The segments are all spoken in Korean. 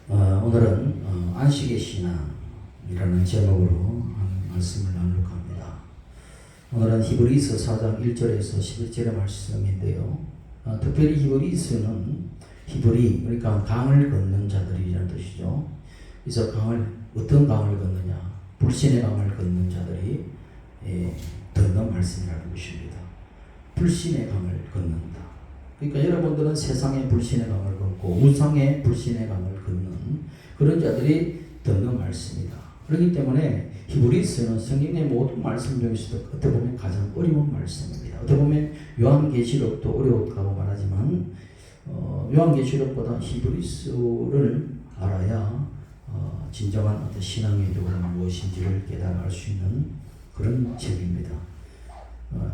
오늘은 안식의 신앙이라는 제목으로 말씀을 나누려고 합니다. 오늘은 히브리서 4장 1절에서 11절의 말씀인데요. 특별히 히브리서는 히브리, 그러니까 강을 걷는 자들이라는 뜻이죠. 그래서 어떤 강을 걷느냐? 불신의 강을 걷는 자들이 듣는 말씀이라는 것입니다. 불신의 강을 걷는다. 그러니까 여러분들은 세상의 불신의 강을 걷고 우상의 불신의 강을 걷는 그런 자들이 듣는 말씀이다. 그렇기 때문에 히브리서는 성경의 모든 말씀 중에서도 어떻게 보면 가장 어려운 말씀입니다. 어떻게 보면 요한계시록도 어려웠다고 말하지만 요한계시록보다 히브리서를 알아야 진정한 어떤 신앙의 도가 무엇인지를 깨달을 수 있는 그런 책입니다.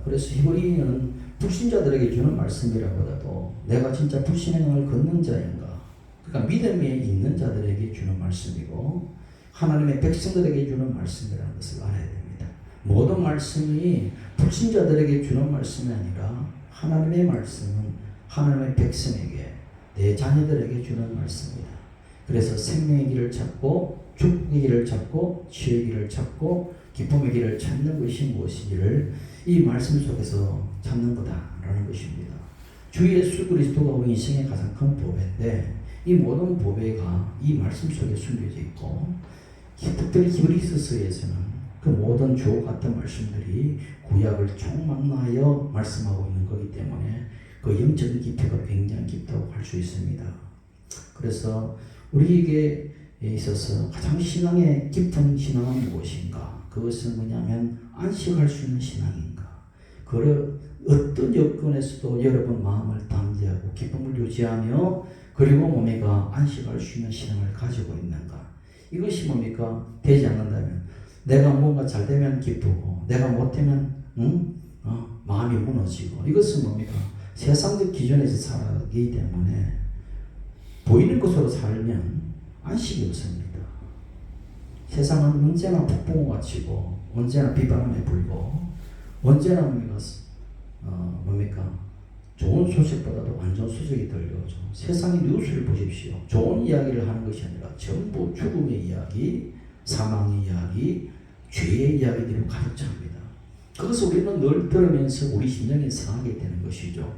그래서 히브리는 불신자들에게 주는 말씀이라보다도 내가 진짜 불신의 강을 걷는 자인가, 그러니까 믿음에 있는 자들에게 주는 말씀이고 하나님의 백성들에게 주는 말씀이라는 것을 알아야 됩니다. 모든 말씀이 불신자들에게 주는 말씀이 아니라 하나님의 말씀은 하나님의 백성에게, 내 자녀들에게 주는 말씀입니다. 그래서 생명의 길을 찾고 축복의 길을 찾고 치유의 길을 찾고 기쁨의 길을 찾는 것이 무엇인지를 이 말씀 속에서 찾는 거다라는 것입니다. 주 예수 그리스도가 우리 인생의 가장 큰 보배인데 이 모든 보배가 이 말씀 속에 숨겨져 있고 특별히 히브리서서에서는 그 모든 주옥 같은 말씀들이 구약을 총망라하여 말씀하고 있는 거기 때문에 그 영적인 깊이가 굉장히 깊다고 할 수 있습니다. 그래서 우리에게 있어서 가장 신앙의 깊은 신앙은 무엇인가? 그것은 뭐냐면 안식할 수 있는 신앙인가? 어떤 여건에서도 여러분 마음을 담대하고 기쁨을 유지하며 그리고 몸에가 안식할 수 있는 신앙을 가지고 있는가? 이것이 뭡니까? 되지 않는다면 내가 뭔가 잘 되면 기쁘고 내가 못되면 마음이 무너지고 이것은 뭡니까? 세상적 기준에서 살기 때문에 보이는 것으로 살면 안식이 없습니다. 세상은 언제나 폭풍우가 치고 언제나 비바람에 불고 언제나 뭡니까? 좋은 소식보다도 안 좋은 소식이 들려오죠. 세상의 뉴스를 보십시오. 좋은 이야기를 하는 것이 아니라 전부 죽음의 이야기, 사망의 이야기, 죄의 이야기들이 가득 찹니다. 그것을 우리는 늘 들으면서 우리 심령이 상하게 되는 것이죠.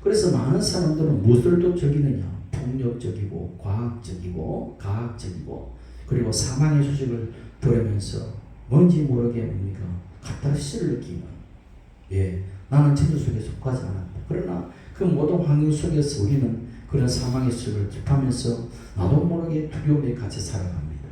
그래서 많은 사람들은 무엇을 또 즐기느냐? 폭력적이고 과학적이고 가학적이고 그리고 사망의 소식을 들으면서 뭔지 모르게 뭡니까? 카타르시스를 느끼는, 나는 천주 속에 속하지 않았다. 그러나 그 모든 환경 속에서 우리는 그런 사망의 소식을 접하면서 나도 모르게 두려움에 같이 살아갑니다.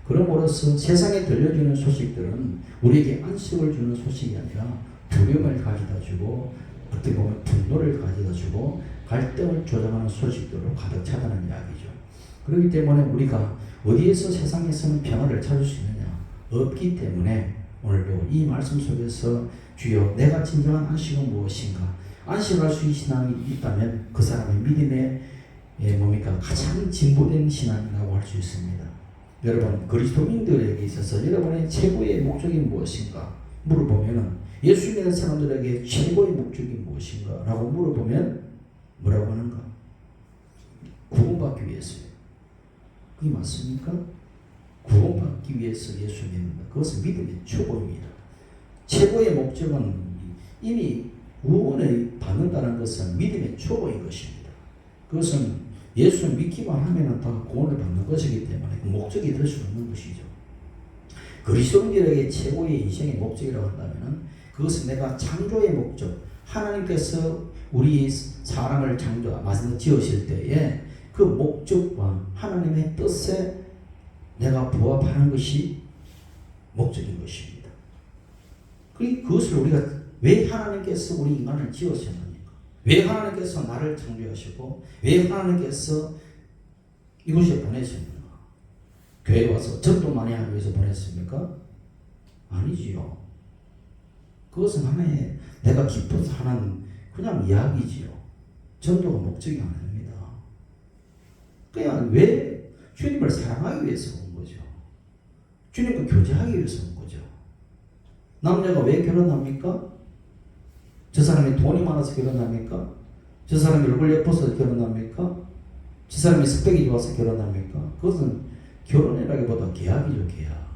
그러므로써 세상에 들려주는 소식들은 우리에게 안식을 주는 소식이 아니라 두려움을 가져다 주고 어떻게 보면 분노를 가져다 주고 갈등을 조장하는 소식들로 가득 차다는 이야기죠. 그렇기 때문에 우리가 어디에서 세상에서는 평화를 찾을 수 있느냐? 없기 때문에 오늘도 이 말씀 속에서 주여 내가 진정한 안식은 무엇인가? 안식할 수 있는 신앙이 있다면 그 사람의 믿음의 가장 진보된 신앙이라고 할 수 있습니다. 여러분 그리스도인들에게 있어서 여러분의 최고의 목적이 무엇인가? 물어보면 예수 믿는 사람들에게 최고의 목적이 무엇인가? 라고 물어보면 뭐라고 하는가? 구원받기 위해서요. 그게 맞습니까? 구원받기 위해서 예수 믿는다. 그것은 믿음의 초보입니다. 최고의 목적은 이미 구원을 받는다는 것은 믿음의 초보인 것입니다. 그것은 예수 믿기만 하면 다 구원을 받는 것이기 때문에 그 목적이 될 수 없는 것이죠. 그리스도인들에게 최고의 인생의 목적이라고 한다면 그것은 내가 창조의 목적, 하나님께서 우리 사람을 지으실 때에 그 목적과 하나님의 뜻에 내가 부합하는 것이 목적인 것입니다. 그것을 우리가 왜 하나님께서 우리 인간을 지으셨습니까? 왜 하나님께서 나를 창조하시고 왜 하나님께서 이곳에 보내셨는가? 교회 와서 전도 많이 하기 위해서 보냈습니까? 아니지요. 그것은 하나의 내가 기뻐서 하는 그냥 이야기지요. 전도가 목적이 아닙니다. 그냥 왜 주님을 사랑하기 위해서 온 거죠. 주님과 교제하기 위해서 온 거죠. 남자가 왜 결혼합니까? 저 사람이 돈이 많아서 결혼합니까? 저 사람이 얼굴 예뻐서 결혼합니까? 저 사람이 스펙이 좋아서 결혼합니까? 그것은 결혼이라기보다 계약이죠, 계약.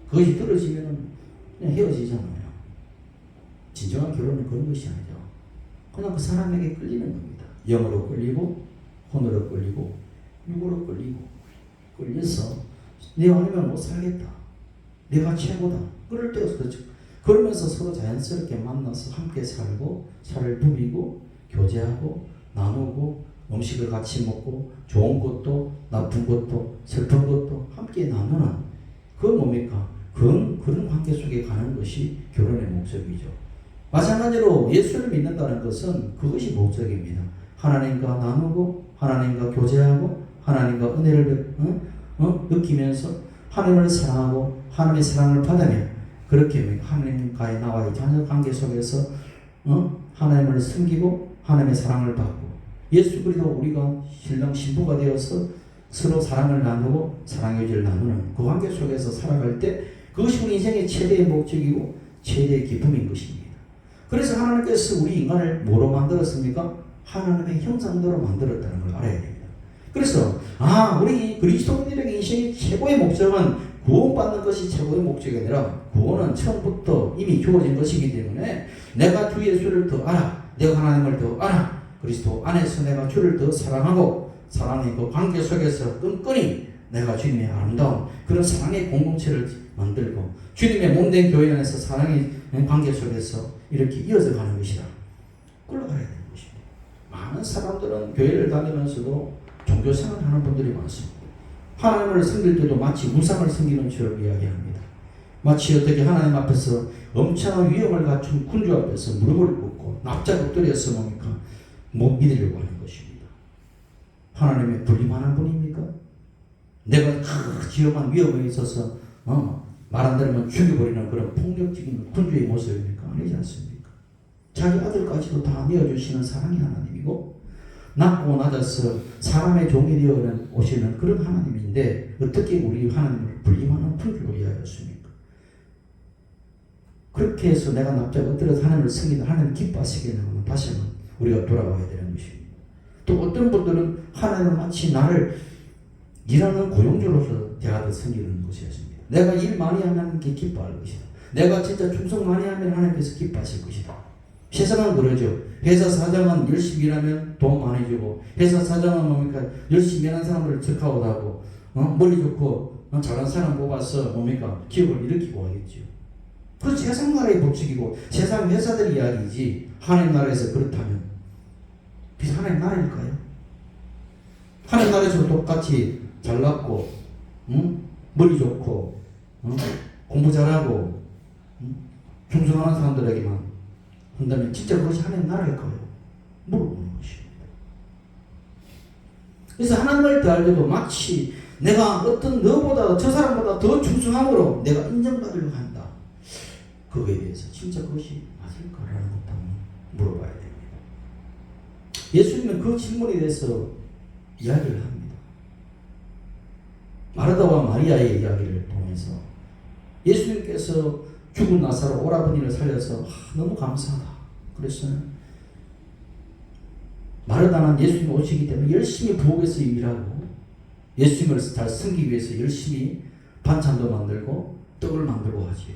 그것이 떨어지면 그냥 헤어지잖아요. 진정한 결혼은 그런 것이 아니죠. 그냥 그 사람에게 끌리는 겁니다. 영으로 끌리고, 혼으로 끌리고, 육으로 끌리고, 끌려서 내가 아니면 못 살겠다. 내가 최고다. 그럴 때가 그렇죠. 그러면서 서로 자연스럽게 만나서 함께 살고, 살을 부비고, 교제하고, 나누고, 음식을 같이 먹고, 좋은 것도, 나쁜 것도, 슬픈 것도 함께 나누는, 그건 뭡니까? 그런 관계 속에 가는 것이 결혼의 목적이죠. 마찬가지로 예수를 믿는다는 것은 그것이 목적입니다. 하나님과 나누고, 하나님과 교제하고, 하나님과 은혜를 느끼면서 하나님을 사랑하고 하나님의 사랑을 받으며, 그렇게 하나님과의 나와의 자녀 관계 속에서 하나님을 섬기고 하나님의 사랑을 받고, 예수 그리스도 우리가 신랑 신부가 되어서 서로 사랑을 나누고 사랑의 의지를 나누는 그 관계 속에서 살아갈 때, 그것이 우리 인생의 최대의 목적이고 최대의 기쁨인 것입니다. 그래서 하나님께서 우리 인간을 뭐로 만들었습니까? 하나님의 형상대로 만들었다는 걸 알아야 됩니다. 그래서 우리 그리스도인들에게 인생의 최고의 목적은 구원받는 것이 최고의 목적이 아니라, 구원은 처음부터 이미 주어진 것이기 때문에 내가 주 예수를 더 알아, 내가 하나님을 더 알아, 그리스도 안에서 내가 주를 더 사랑하고, 사랑의 그 관계 속에서 끈끈이 내가 주님의 아름다운 그런 사랑의 공동체를 만들고, 주님의 몸된 교회 안에서 사랑의 관계 속에서 이렇게 이어져 가는 것이다. 끌어가야 되는 것입니다. 많은 사람들은 교회를 다니면서도 종교생활 하는 분들이 많습니다. 하나님을 섬길 때도 마치 우상을 섬기는 처럼 이야기합니다. 마치 어떻게 하나님 앞에서 엄청난 위험을 갖춘 군주 앞에서 무릎을 꿇고 납작 엎드려서 뭡니까? 못 믿으려고 하는 것입니다. 하나님의 불림하는 분입니까? 내가 지엄한 위험에 있어서 말 안 들으면 죽여버리는 그런 폭력적인 군주의 모습입니까? 아니지 않습니까? 자기 아들까지도 다 내어주시는 사랑의 하나님이고, 낮고 낮아서 사람의 종이 되어 오시는 그런 하나님인데, 어떻게 우리 하나님을 불림하는 군주로 이해하였습니까? 그렇게 해서 내가 납작 엎드려서 하나님을 섬기는, 하나님 기뻐하시게 되면 다시 한번 우리가 돌아와야 되는 것입니다. 또 어떤 분들은 하나님은 마치 나를 일하는 고용주로서 대하듯 섬기는 것이었습니다. 내가 일 많이 하면 하나님께 기뻐할 것이다. 내가 진짜 충성 많이 하면 하나님께서 기뻐하실 것이다. 세상은 그러죠. 회사 사장은 열심히 일하면 돈 많이 주고, 회사 사장은 뭡니까? 열심히 일하는 사람들을 적하고 머리 좋고 잘한 사람 뽑아서 뭡니까? 기업을 일으키고 하겠죠. 그 세상 나라의 법칙이고 세상 회사들 이야기지, 하나님 나라에서 그렇다면 하나님 나라일까요? 하나님 나라에서 똑같이 잘났고 머리 좋고 공부 잘하고 충성하는 사람들에게만 한다면 진짜 그것이 하나님 나라일까요? 물어보는 것입니다. 그래서 하나님을 대할 때도 마치 내가 어떤 너보다, 저 사람보다 더 충성함으로 내가 인정받으려고 한다. 그거에 대해서 진짜 그것이 맞을까라는 것도 한번 물어봐야 됩니다. 예수님은 그 질문에 대해서 이야기를 합니다. 마르다와 마리아의 이야기를 통해서 예수님께서 죽은 나사로 오라버니를 살려서 너무 감사하다 그랬어요. 마르다는 예수님 오시기 때문에 열심히 부엌에서 일하고, 예수님을 잘 섬기기 위해서 열심히 반찬도 만들고 떡을 만들고 하지요.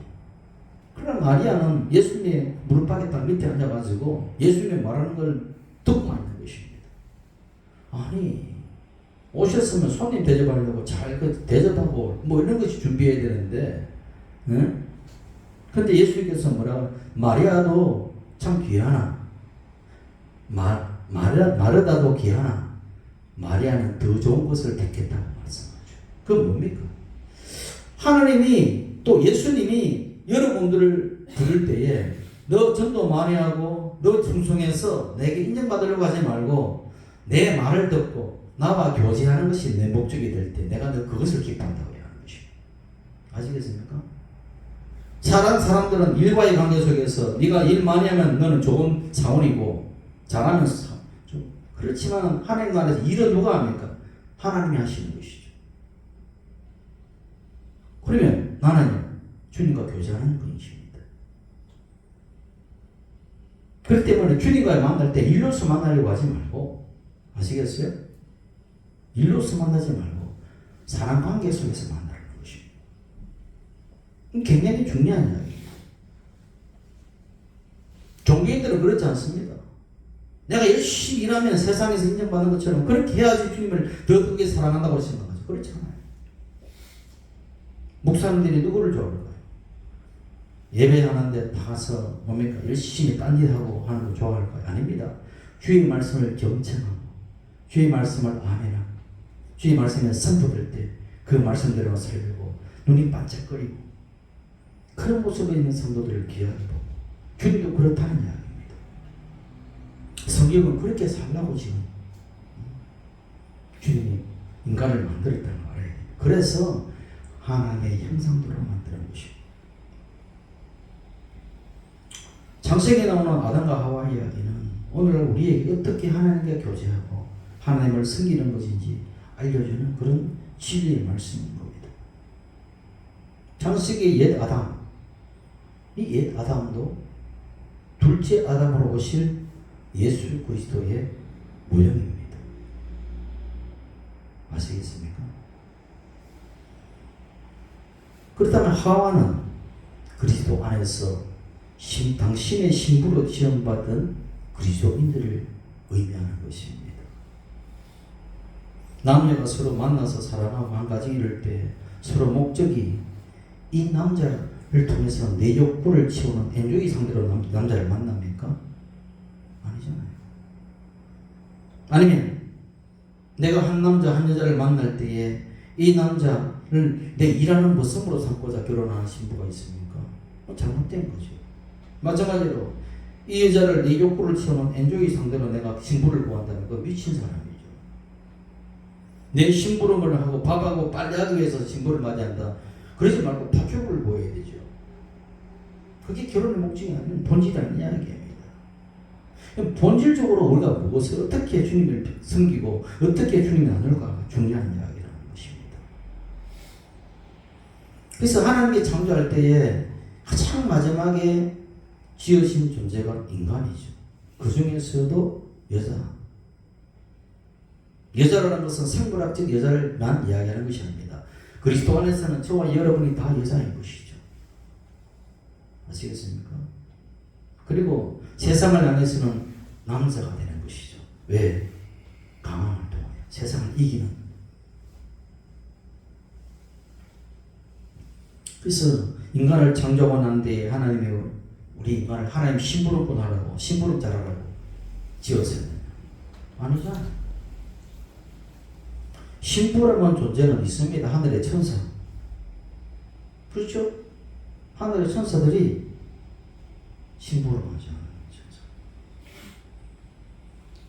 그러나 마리아는 예수님의 무릎팍에 딱 밑에 앉아가지고 예수님이 말하는 걸 듣고만 있는 것입니다. 아니, 오셨으면 손님 대접하려고 잘 대접하고 뭐 이런 것이 준비해야 되는데, 응? 근데 예수님께서 뭐라고, 마리아도 참 귀하나, 마르다도 귀하나 마리아는 더 좋은 것을 택했다고 말씀하죠. 그건 뭡니까? 하나님이, 또 예수님이 여러분들을 부를 때에 너 전도 많이 하고 너 충성해서 내게 인정받으려고 하지 말고 내 말을 듣고 나와 교제하는 것이 내 목적이 될 때 내가 너 그것을 기뻐한다고 하는 것입니다. 아시겠습니까? 사람들은 일과의 관계 속에서 네가 일 많이 하면 너는 좋은 사원이고 잘하면 그렇지만 하나님 나라에서 일은 누가 합니까? 하나님이 하시는 것이죠. 그러면 나는 주님과 교제하는 것입니다. 그렇기 때문에 주님과 만날 때 일로서 만나려고 하지 말고, 아시겠어요? 일로서 만나지 말고 사랑 관계 속에서 만나는 것입니다. 굉장히 중요한 이야기입니다. 종교인들은 그렇지 않습니다. 내가 열심히 일하면 세상에서 인정받는 것처럼 그렇게 해야지 주님을 더 크게 사랑한다고 생각하죠. 그렇지 않아요. 목사님들이 누구를 좋아할까요? 예배하는데 다 가서 뭡니까? 열심히 딴짓하고 하는 거 좋아할까요? 아닙니다. 주의 말씀을 경청하고 주의 말씀을 아멘하고 주의 말씀에 선포될 때 그 말씀대로 살고 눈이 반짝거리고 그런 모습에 있는 성도들을 귀하게 보고 주님도 그렇다는 이야기입니다. 성경은 그렇게 살라고 지금 주님이 인간을 만들었다는 걸 알아야 돼요. 그래서 하나님의 형상대로 만드는 것입니다. 창세기에 나오는 아담과 하와 이야기는 오늘날 우리에게 어떻게 하나님과 교제하고 하나님을 섬기는 것인지 알려주는 그런 진리의 말씀인 겁니다. 창세기 옛 아담, 이 옛 아담도 둘째 아담으로 오실 예수 그리스도의 모형입니다. 아시겠습니까? 그렇다면 하와는 그리스도 안에서 당신의 신부로 지원받은 그리스도인들을 의미하는 것입니다. 남녀가 서로 만나서 사랑하고 한 가지 이룰 때 서로 목적이 이 남자를 통해서 내 욕구를 채우는 엔조이 상대로 남자를 만납니까? 아니잖아요. 아니면 내가 한 남자 한 여자를 만날 때에 이 남자를 내 일하는 모습으로 삼고자 결혼하는 신부가 있습니까? 잘못된 거죠. 마찬가지로 이 여자를 내 욕구를 채우는 엔조이 상대로 내가 신부를 구한다면 그거 미친 사람이죠. 내 심부름을 하고 밥하고 빨래하기 위해서 신부를 맞이한다. 그러지 말고 파격을 보여야 되죠. 그게 결혼의 목적이 아닌 본질이라는 이야기입니다. 본질적으로 우리가 무엇을 어떻게 주님을 섬기고 어떻게 주님을 나눌까가 중요한 이야기라는 것입니다. 그래서 하나님께 창조할 때에 가장 마지막에 지으신 존재가 인간이죠. 그 중에서도 여자라는 것은 생물학적 여자를만 이야기하는 것이 아닙니다. 그리스도 안에서는 저와 여러분이 다 여자인 것이죠. 아시겠습니까? 그리고 세상을 향해서는 남자가 되는 것이죠. 왜? 강함을 통하여 세상을 이기는. 그래서 인간을 창조하고 난 뒤에 하나님이 우리 인간을 하나님 심부름꾼 하라고 심부름 잘하라고 지었어요. 아니잖아요. 신부라는 존재는 있습니다. 하늘의 천사. 그렇죠? 하늘의 천사들이 신부를 하죠.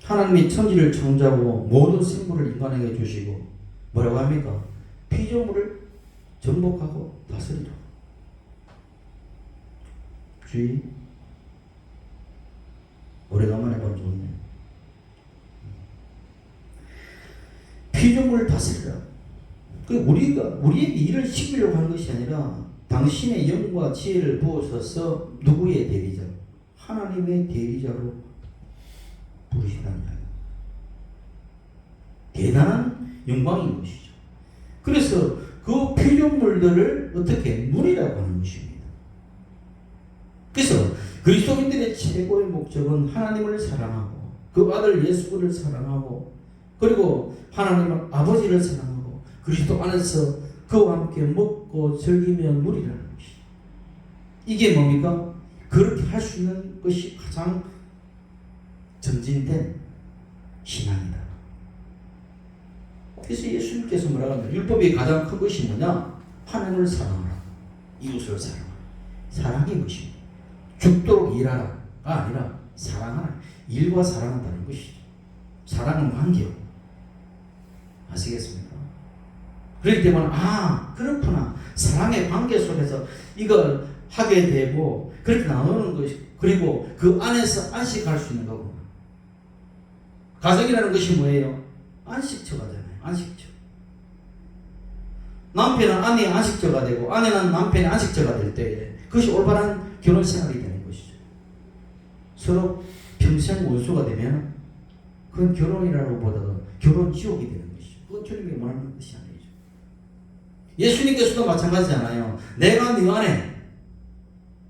하나님이 천지를 창조하고 모든 생물을 인간에게 주시고 뭐라고 합니까? 피조물을 정복하고 다스리라. 주의 오래간만에 본 좋네. 피조물을 다스리라. 우리에게 일을 시키려고 하는 것이 아니라 당신의 영과 지혜를 부어서 누구의 대리자? 하나님의 대리자로 부르신다는 이야기. 대단한 영광인 것이죠. 그래서 그 피조물들을 어떻게 누리라고 하는 것입니다. 그래서 그리스도인들의 최고의 목적은 하나님을 사랑하고 그 아들 예수를 사랑하고 그리고 하나님을 아버지를 사랑하고 그리스도 안에서 그와 함께 먹고 즐기며 누리라는 것이. 이게 뭡니까? 그렇게 할 수 있는 것이 가장 전진된 신앙이다. 그래서 예수님께서 뭐라고 하면 율법이 가장 큰 것이 뭐냐? 하나님을 사랑하라. 이웃을 사랑하라. 사랑인 것입니다. 죽도록 일하라가 아니라 사랑하라. 일과 사랑한다는 것이죠. 사랑은 관계요. 아시겠습니까? 그렇기 때문에 그렇구나. 사랑의 관계 속에서 이걸 하게 되고 그렇게 나누는 것이 그리고 그 안에서 안식할 수 있는 거구나. 가정이라는 것이 뭐예요? 안식처가잖아요. 안식처. 남편은 아내의 안식처가 되고 아내는 남편의 안식처가 될 때 그것이 올바른 결혼 생활이 되는 것이죠. 서로 평생 원수가 되면 그건 결혼이라고 보다도 결혼 지옥이 되는 것이죠. 그건 주님이 원하는 것이 아니죠. 예수님께서도 마찬가지잖아요. 내가 네 안에,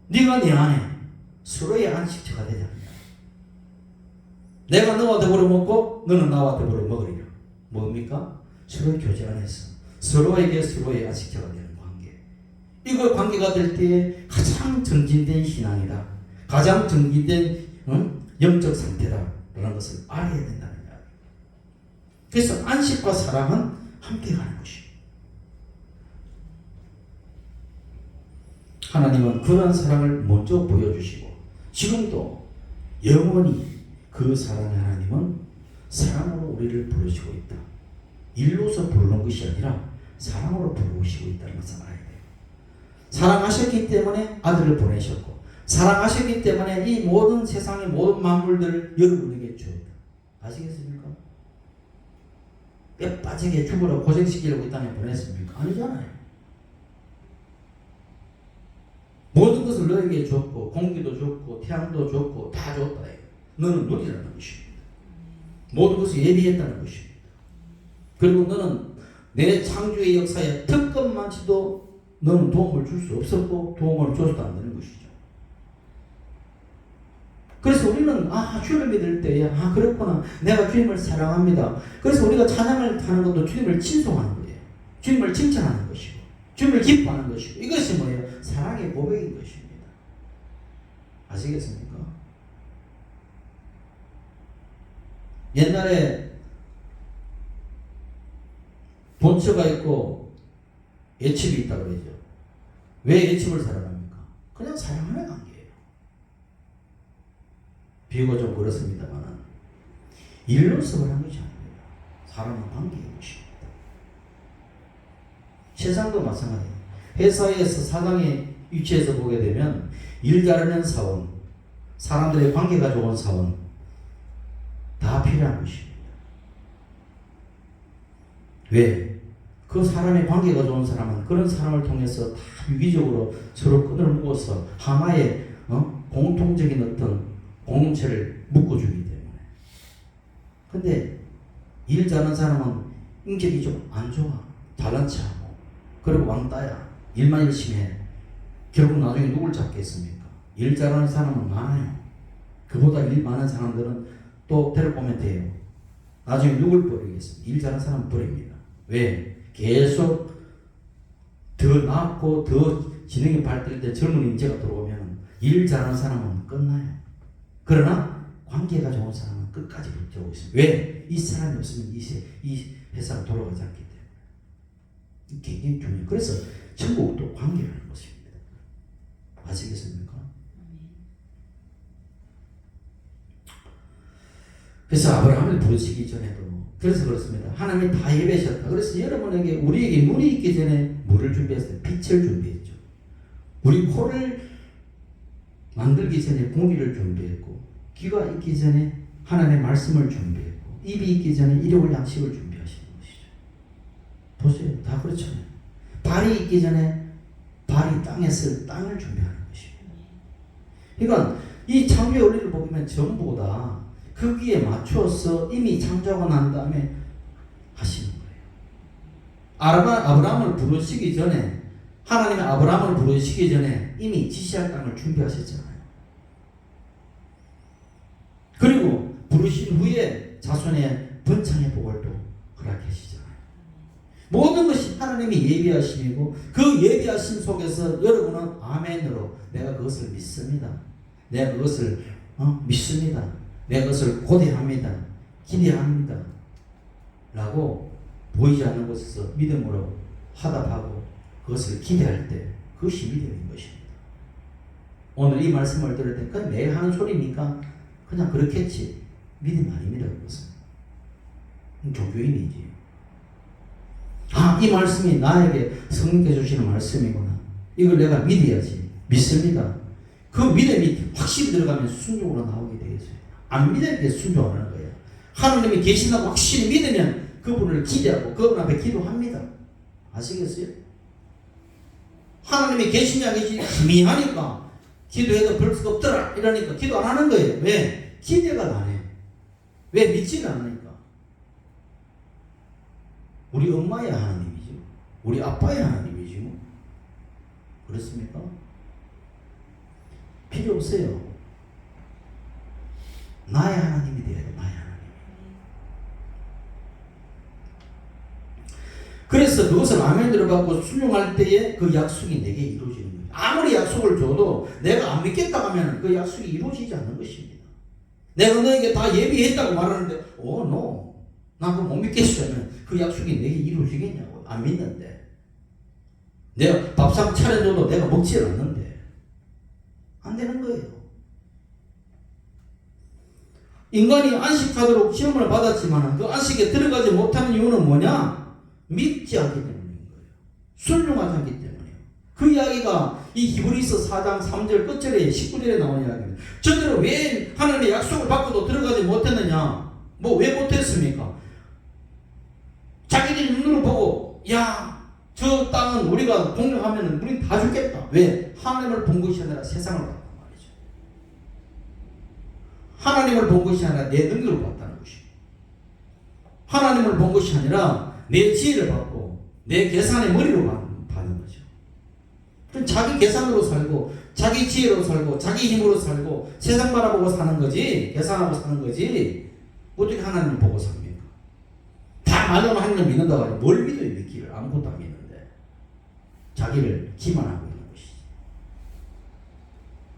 네가 네 안에 서로의 안식처가 되지 않냐. 내가 너와 더불어 먹고 너는 나와 더불어 먹으리라. 뭡니까? 서로의 교제 안에서 서로에게 서로의 안식처가 되는 관계. 이거 관계가 될 때에 가장 정진된 신앙이다. 가장 정진된 영적 상태다라는 것을 알아야 된다는 이야기. 그래서 안식과 사랑은 함께 가는 것입니다. 하나님은 그런 사랑을 먼저 보여주시고 지금도 영원히 그 사랑의 하나님은 사랑으로 우리를 부르시고 있다. 일로서 부르는 것이 아니라 사랑으로 부르시고 있다는 것을 알아야 돼요. 사랑하셨기 때문에 아들을 보내셨고 사랑하셨기 때문에 이 모든 세상의 모든 만물들을 여러분에게 주었다. 아시겠습니까? 뼈 빠지게 죽으라고 고생시키려고 이 땅에 보냈습니까? 아니잖아요. 모든 것을 너에게 줬고 공기도 줬고 태양도 줬고 다 줬다. 너는 누리라는 것입니다. 모든 것을 예비했다는 것입니다. 그리고 너는 내 창조의 역사에 특권만치도 너는 도움을 줄 수 없었고 도움을 줘서도 안 되는 것이죠. 그래서 우리는 주님을 믿을 때에 그렇구나 내가 주님을 사랑합니다. 그래서 우리가 찬양을 하는 것도 주님을 칭송하는 거예요. 주님을 칭찬하는 것이고 주님을 기뻐하는 것이고 이것이 뭐예요? 사랑의 고백인 것입니다. 아시겠습니까? 옛날에 본처가 있고 예칩이 있다고 그러죠. 왜 예칩을 사랑합니까? 그냥 사랑하는 관계예요. 비유가 좀 그렇습니다만 일로서 그런 것이 아닙니다. 사랑은 관계의 것입니다. 세상도 마찬가지예요. 회사에서 사장의 위치에서 보게 되면 일 잘하는 사원, 사람들의 관계가 좋은 사원 다 필요한 것입니다. 왜? 그 사람의 관계가 좋은 사람은 그런 사람을 통해서 다 유기적으로 서로 끈을 묶어서 하나의 공통적인 어떤 공동체를 묶어주기 때문에. 근데 일 잘하는 사람은 인격이 좀 안 좋아. 잘난 체하고 그리고 왕따야. 일만 열심히 해. 결국 나중에 누굴 잡겠습니까? 일 잘하는 사람은 많아요. 그보다 일 많은 사람들은 또 데려오면 돼요. 나중에 누굴 버리겠습니까? 일 잘하는 사람은 버립니다. 왜? 계속 더 낫고 더 지능이 발달될 젊은 인재가 들어오면 일 잘하는 사람은 끝나요. 그러나 관계가 좋은 사람은 끝까지 버티고 있습니다. 왜? 이 사람이 없으면 이 회사가 돌아가지 않기 때문에. 굉장히 중요해요. 그래서 천국도 관계라는 것입니다. 아시겠습니까? 그래서 아브라함을 부르시기 전에도 그래서 그렇습니다. 하나님이 다 예배하셨다. 그래서 여러분에게 우리에게 눈이 있기 전에 뭐를 준비했어요? 빛을 준비했죠. 우리 코를 만들기 전에 공기를 준비했고 귀가 있기 전에 하나님의 말씀을 준비했고 입이 있기 전에 일용할 양식을 준비하시는 것이죠. 보세요. 다 그렇잖아요. 발이 있기 전에 발이 땅에 쓸 땅을 준비하는 것입니다. 그러니까 이 창조의 원리를 보면 전부 다 거기에 맞춰서 이미 창조하고 난 다음에 하시는 거예요. 아브라함을 부르시기 전에 하나님의 아브라함을 부르시기 전에 이미 지시할 땅을 준비하셨잖아요. 그리고 부르신 후에 자손의 번창의 복을 또 허락하시잖아요. 모든 것이 하나님이 예비하심이고 그 예비하심 속에서 여러분은 아멘으로 내가 그것을 믿습니다. 내가 그것을 믿습니다. 내가 그것을 고대합니다. 기대합니다. 라고 보이지 않는 곳에서 믿음으로 화답하고 그것을 기대할 때 그것이 믿음인 것입니다. 오늘 이 말씀을 들을 때 그냥 매일 하는 소리니까 그냥 그렇겠지. 믿음 아닙니다. 그것은. 종교인이지. 이 말씀이 나에게 성령께서 주시는 말씀이구나. 이걸 내가 믿어야지. 믿습니다. 그 믿음이 확실히 들어가면 순종으로 나오게 되겠어요. 안 믿을 때 순종 안 하는 거예요. 하나님이 계신다고 확실히 믿으면 그분을 기대하고 그분 앞에 기도합니다. 아시겠어요? 하나님이 계시냐 계시냐 희미하니까 기도해도 별 수가 없더라 이러니까 기도 안 하는 거예요. 왜? 기대가 안 해. 왜? 믿지는 않으니까. 우리 엄마야 하나님이죠. 우리 아빠의 하나님이지 뭐. 그렇습니까? 필요 없어요. 나의 하나님이 되어야 돼. 나의 하나님. 그래서 그것을 아멘으로 받고 순종할 때에 그 약속이 내게 이루어지는 거예요. 아무리 약속을 줘도 내가 안 믿겠다 하면 그 약속이 이루어지지 않는 것입니다. 내가 너에게 다 예비했다고 말하는데 no. 나 그거 못 믿겠어 하면 그 약속이 내게 이루어지겠냐고. 안 믿는데. 내가 밥상 차려줘도 내가 먹지 않는데. 안 되는 거예요. 인간이 안식하도록 시험을 받았지만 그 안식에 들어가지 못하는 이유는 뭐냐? 믿지 않기 때문인 거예요. 순종하지 않기 때문이에요. 그 이야기가 이 히브리서 4장 3절 끝절에 19절에 나오는 이야기입니다. 저들은 왜 하나님의 약속을 받고도 들어가지 못했느냐? 뭐 왜 못했습니까? 자기들이 눈으로 보고 야, 저 땅은 우리가 공격하면 우린 다 죽겠다. 왜? 하나님을 본 것이 아니라 세상을 봤단 말이죠. 하나님을 본 것이 아니라 내 능력을 봤다는 것이에요. 하나님을 본 것이 아니라 내 지혜를 받고 내 계산의 머리로 받는 거죠. 그럼 자기 계산으로 살고 자기 지혜로 살고 자기 힘으로 살고 세상 바라보고 사는 거지, 계산하고 사는 거지, 어떻게 하나님을 보고 삽니까? 다 말로는 하나님을 믿는다고 하니 뭘 믿어요? 믿기를 아무것도 안 믿는데 자기를 기만하고 있는 것이지.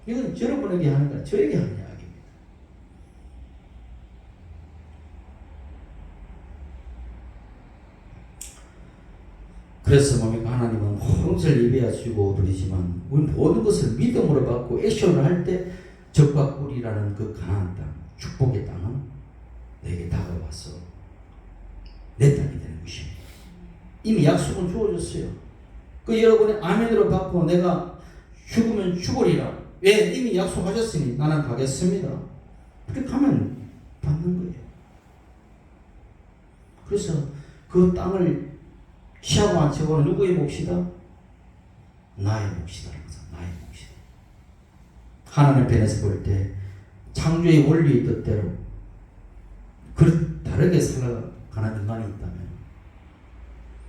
이건 여러분에게 하는 거야, 저에게 하는 이야기입니다. 그래서 뭡니까? 하나님은 모든 것을 예비하시고 그러지만 우리 모든 것을 믿음으로 받고 액션을 할 때 적과 꿀이라는 그 가나안 땅, 축복의 땅은 내게 다가와서 내 땅이 되는 것입니다. 이미 약속은 주어졌어요. 그 여러분의 아멘으로 받고 내가 죽으면 죽으리라. 왜? 이미 약속하셨으니 나는 가겠습니다. 그렇게 가면 받는 거예요. 그래서 그 땅을 취하고 안 취하고는 누구의 몫이다? 나의 몫이다. 나의 몫이다. 하나님 편에서 볼 때 창조의 원리의 뜻대로 다르게 살아가는 인간이 있다면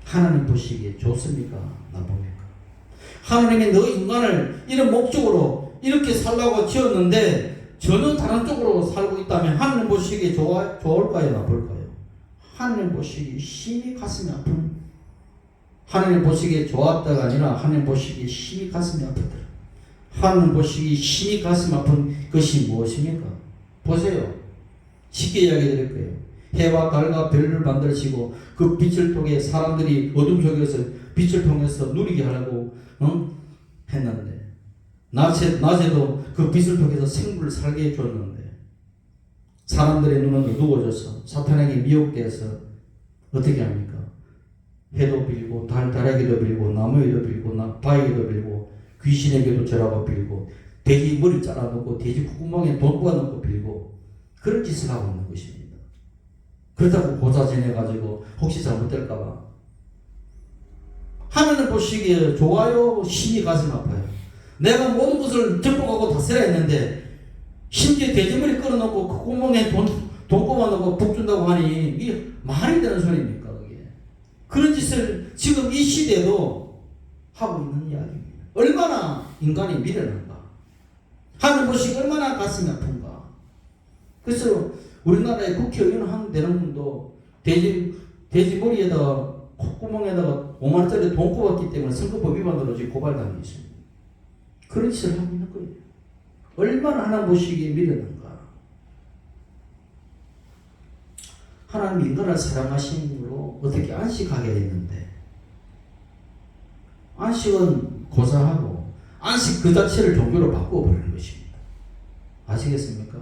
하나님 보시기에 좋습니까? 나쁩니까? 하나님이 너 인간을 이런 목적으로 이렇게 살라고 지었는데 전혀 다른 쪽으로 살고 있다면 하나님 보시기에 좋을까요? 나쁠까요? 하나님 보시기에 심히 가슴이 아픈, 하나님 보시기에 좋았다가 아니라 하나님 보시기에 심히 가슴이 아프더라. 하나님 보시기에 심히 가슴 아픈 것이 무엇입니까? 보세요. 쉽게 이야기 드릴 거예요. 해와 달과 별을 만드시고 그 빛을 통해 사람들이 어둠 속에서 빛을 통해서 누리게 하려고 했는데 낮에도 그 빛을 통해서 생물을 살게 해줬는데 사람들의 눈은 어두워져서 사탄에게 미혹돼서 어떻게 합니까? 해도 빌고 달에게도 빌고 나무에도 빌고 바위에도 빌고 귀신에게도 절하고 빌고 돼지 머리 잘라놓고 돼지 콧구멍에 돈 뽑아놓고 빌고 그런 짓을 하고 있는 것입니다. 그렇다고 고사지내가지고 혹시 잘못될까봐 하나님 보시기에 좋아요? 심히 가슴 아파요. 내가 모든 것을 정복하고 다스려야 했는데 심지어 돼지머리 끌어놓고 그 구멍에 돈 뽑아놓고 복 준다고 하니 이게 말이 되는 소리입니까? 그게 그런 짓을 지금 이 시대에도 하고 있는 이야기입니다. 얼마나 인간이 미련한가, 하나님 보시기 얼마나 가슴이 아픈가. 그래서 우리나라의 국회의원 한 되는 분도 돼지 머리에다가 콧구멍에다가 5만원짜리 돈 꼽았기 때문에 선거법 위반으로 지금 고발당해 있습니다. 그런 짓을 하고 있는 거예요. 얼마나 하나님 보시기에 미련한가. 하나님 인간을 사랑하심으로 어떻게 안식하게 했는데 안식은 고사하고 안식 그 자체를 종교로 바꿔버리는 것입니다. 아시겠습니까?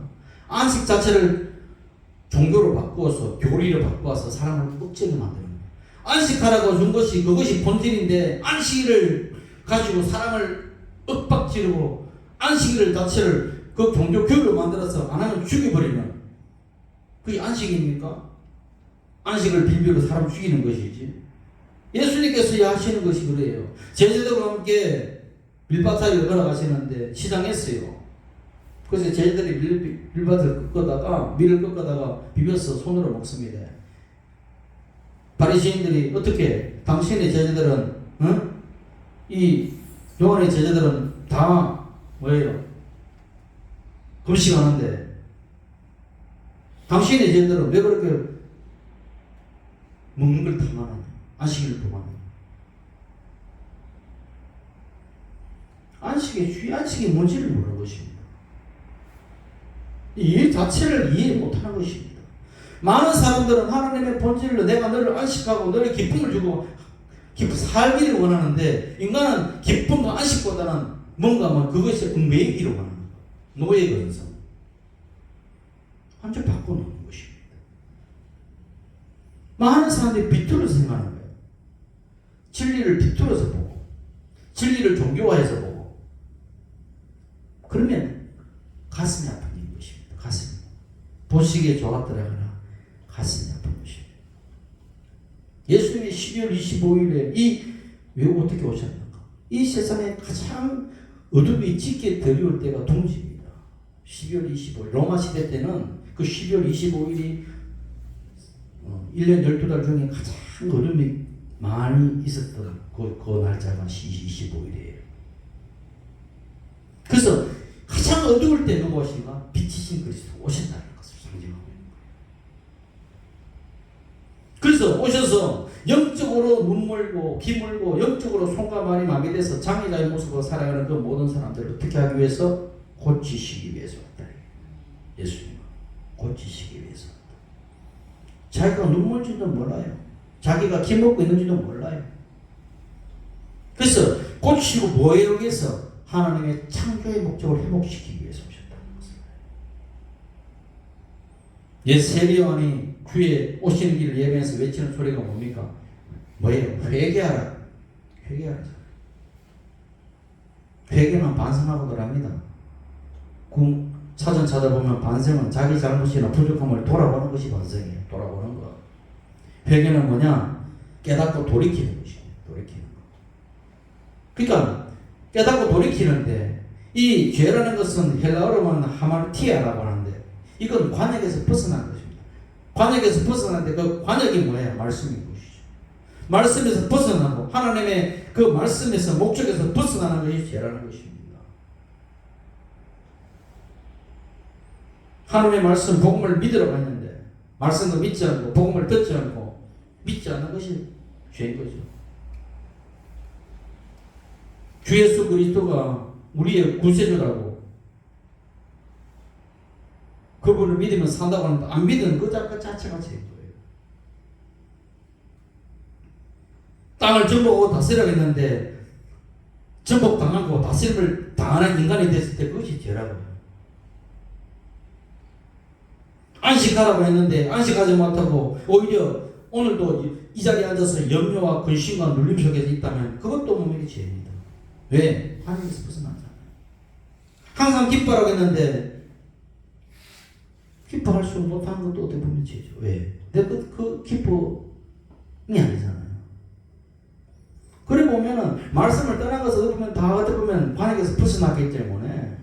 안식 자체를 종교로 바꾸어서 교리를 바꾸어서 사람을 억제게 만드는 거예요. 안식하라고 준 것이 그것이 본질인데 안식일을 가지고 사람을 윽박지르고 안식일 자체를 그 종교 교육을 만들어서 안 하면 죽여버리는 그게 안식입니까? 안식을 빌비로 사람 죽이는 것이지. 예수님께서 하시는 것이 그래요. 제자들과 함께 밀밭사이를 걸어가시는데 시장했어요. 그래서 제자들이 밀밭을 꺾다가 밀을 꺾다가 비벼서 손으로 먹습니다. 바리새인들이 어떻게 당신의 제자들은 이 요한의 제자들은 다 뭐예요? 금식하는데 당신의 제자들은 왜 그렇게 먹는 걸 탐하느냐? 안식일을 도망하느냐? 안식이 뭔지를 모르는 것입니다. 이 자체를 이해 못하는 것입니다. 많은 사람들은 하나님의 본질로 내가 너를 안식하고 너를 기쁨을 주고 살기를 원하는데 인간은 기쁨과 안식보다는 뭔가 그것이 얽매이기를 원하는 거예요. 노예 근성. 완전 바꿔놓는 것입니다. 많은 사람들이 비틀어서 생각하는 거예요. 진리를 비틀어서 보고 진리를 종교화해서 보고 그러면 가슴이 아픈 것입니다. 가슴이. 보시기에 좋았더라거나 가슴이 아픈 것입니다. 예수님이 12월 25일에 왜 어떻게 오셨는가? 이 세상에 가장 어둠이 짙게 드리울 때가 동지입니다. 12월 25일. 로마 시대 때는 그 12월 25일이 1년 12달 중에 가장 어둠이 많이 있었던 그 날짜가 25일이에요. 그래서 가장 어두울 때 누가 오신가? 빛이신 그리스도 오신다는 것을 상징하고 있는 거예요. 그래서 오셔서 영적으로 눈물고 기물고 영적으로 손과 발이 마비돼서 장애자의 모습으로 살아가는 그 모든 사람들을 어떻게 하기 위해서? 고치시기 위해서 왔다. 예수님은 고치시기 위해서 왔다. 자기가 눈물인지도 몰라요. 자기가 기먹고 있는지도 몰라요. 그래서 고치시고 뭐에 의해서? 하나님의 창조의 목적을 회복시키기 위해서 오셨다는 것입니다. 옛 세리요한이 주의 오시는 길을 예배해서 외치는 소리가 뭡니까? 뭐예요? 회개하라. 회개하라. 회개는 반성하고들 합니다. 사전 찾아보면 반성은 자기 잘못이나 부족함을 돌아보는 것이 반성이에요. 돌아보는 거. 회개는 뭐냐? 깨닫고 돌이키는 것이에요. 돌이키는 거. 그러니까 깨닫고 돌이키는데 이 죄라는 것은 헬라어로는 하마르티아라고 하는데 이건 관역에서 벗어난 것입니다. 관역에서 벗어났는데 그 관역이 뭐예요? 말씀인 것이죠. 말씀에서 벗어나고 하나님의 그 말씀에서 목적에서 벗어나는 것이 죄라는 것입니다. 하나님의 말씀 복음을 믿으라고 했는데 말씀도 믿지 않고 복음을 듣지 않고 믿지 않는 것이 죄인 거죠. 주 예수 그리스도가 우리의 구세주라고 그분을 믿으면 산다고 하는데 안 믿는 그 자체가 죄인 거예요. 땅을 정복하고 다스리라고 했는데 정복당하고 다스림을 당하는 인간이 됐을 때 그것이 죄라고요. 안식하라고 했는데 안식하지 못하고 오히려 오늘도 이 자리에 앉아서 염려와 근심과 눌림 속에 있다면 그것도 몸의 죄입니다. 왜? 하나님께서 벗어났잖아요. 항상 기뻐하라고 했는데 기뻐할 수 못하는 것도 어떻게 보면 죄죠. 왜? 내가 그 기쁨이 아니잖아요. 그래 보면은 말씀을 떠난 것을 어떻게 보면 다 어떻게 보면 관역에서 벗어났기 때문에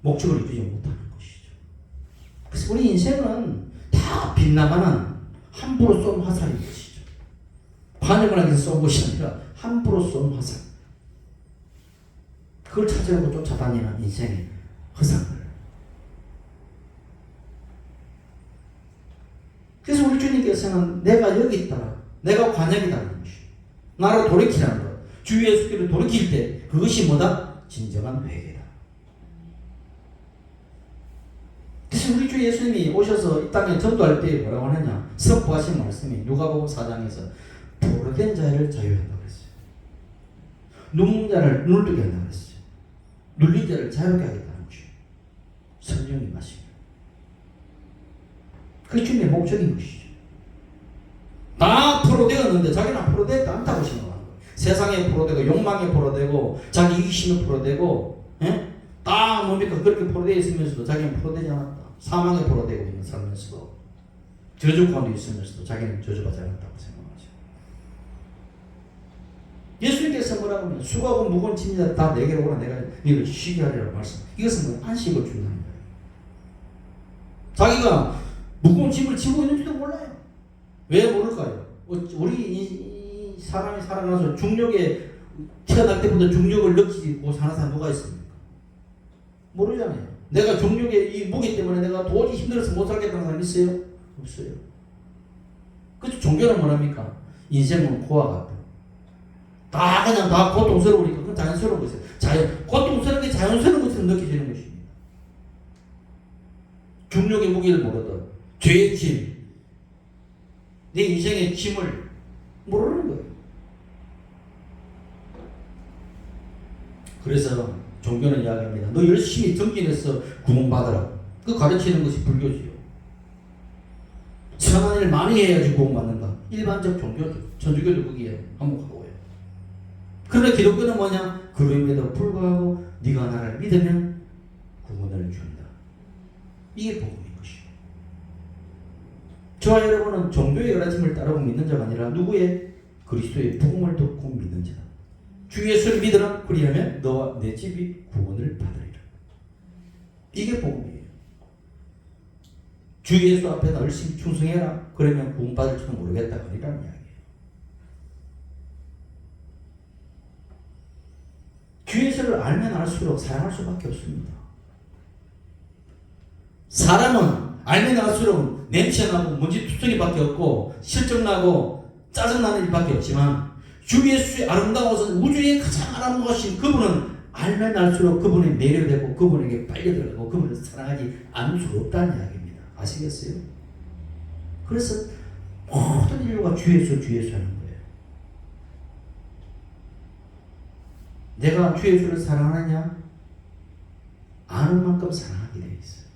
목적을 이루지 못하는 것이죠. 그래서 우리 인생은 다 빗나가는 함부로 쏜 화살인 것이죠. 관역을 하기 위해서 쏜 것이 아니라 함부로 쏜 화살. 그걸 찾으려고 쫓아다니는 인생의 허상들. 그래서 우리 주님께서는 내가 여기 있다. 내가 관역이다는 것이. 나를 돌이키라는 것. 주 예수께로 돌이킬 때 그것이 뭐다? 진정한 회개다. 그래서 우리 주 예수님이 오셔서 이 땅에 전도할 때 뭐라고 하느냐? 선포하신 말씀이 누가복음 4장에서 포로된 자를 자유한다고 했어요. 눈먼 자를 눈을 뜨게 한다고 했어요. 눌린 자를 자유하게 하겠다는 것이에요. 성령이 마시면. 그게 주님의 목적인 것이죠. 다 포로되었는데 자기는 포로되지 않다고 생각하는 거예요. 세상에 포로되고 욕망에 포로되고 자기 이기심에 포로되고 다 뭡니까? 그렇게 포로되어 있으면서도 자기는 포로되지 않았다. 사망에 포로되고 있는 살면서도 저주 가운데 있으면서도 자기는 저주받지 않았다고 생각하죠. 예수님께서 뭐라고 하면 수고하고 무거운 짐자 다 내게로 오라 내가 너희를 쉬게 하리라고 말씀. 이것은 뭐 안식을 준다는 거예요. 자기가 무거운 짐을 지고 있는지도 몰라요. 왜 모를까요? 우리 이 사람이 살아나서 중력에 태어날 때부터 중력을 느끼고 사는 사람 누가 있습니까? 모르잖아요. 내가 중력의 이 무게 때문에 내가 도저히 힘들어서 못 살겠다는 사람 있어요? 없어요. 그래서 종교는 뭐랍니까? 인생은 코와 같다. 다 그냥 다 고통스러우니까 그건 자연스러운 것이에요. 고통스럽게 자연스러운 것처럼 느껴지는 것입니다. 중력의 무게를 모르든 죄의 짐, 내 인생의 짐을 모르는 거예요. 그래서 종교는 이야기합니다. 너 열심히 등진해서 구원받아라. 그 가르치는 것이 불교지요. 선한 일 많이 해야지 구원받는다. 일반적 종교죠. 천주교도 거기에 한몫하고요. 그런데 기독교는 뭐냐? 그럼에도 불구하고 네가 나를 믿으면 구원을 준다. 이게 복음인 것이죠. 저와 여러분은 종교의 가르침을 따르고 믿는 자가 아니라 누구의? 그리스도의 복음을 듣고 믿는 자다. 주 예수를 믿으라. 그리하면 너와 내 집이 구원을 받으리라. 이게 복음이에요. 주 예수 앞에 열심히 충성해라. 그러면 구원받을지도 모르겠다. 그러라는 이야기예요. 주 예수를 알면 알수록 사랑할 수밖에 없습니다. 사람은 알면 알수록 냄새나고 먼지투성이밖에 없고 실증나고 짜증나는 일밖에 없지만 주 예수의 아름다운 것은 우주의 가장 아름다우신 그분은 알면 알수록 그분에 매료되고 그분에게 빨려 들어가고 그분을 사랑하지 않을 수 없다는 이야기입니다. 아시겠어요? 그래서 모든 인류가 주 예수 하는 거예요. 내가 주 예수를 사랑하느냐? 아는 만큼 사랑하게 되어 있어요.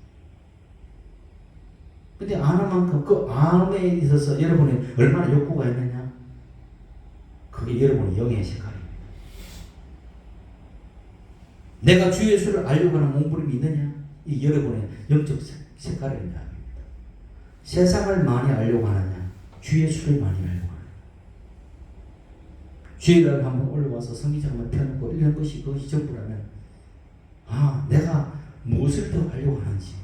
근데 아는 만큼 그 암에 있어서 여러분이 얼마나 욕구가 있느냐? 그게 여러분의 영의 색깔입니다. 내가 주 예수를 알려고 하는 몸부림이 있느냐? 이 여러분의 영적 색깔입니다. 세상을 많이 알려고 하느냐? 주 예수를 많이 알려고 하느냐? 주일날 한번 올라와서 성기장 한번 펴놓고 이런 것이 그것이 전부라면 내가 무엇을 더 알려고 하는지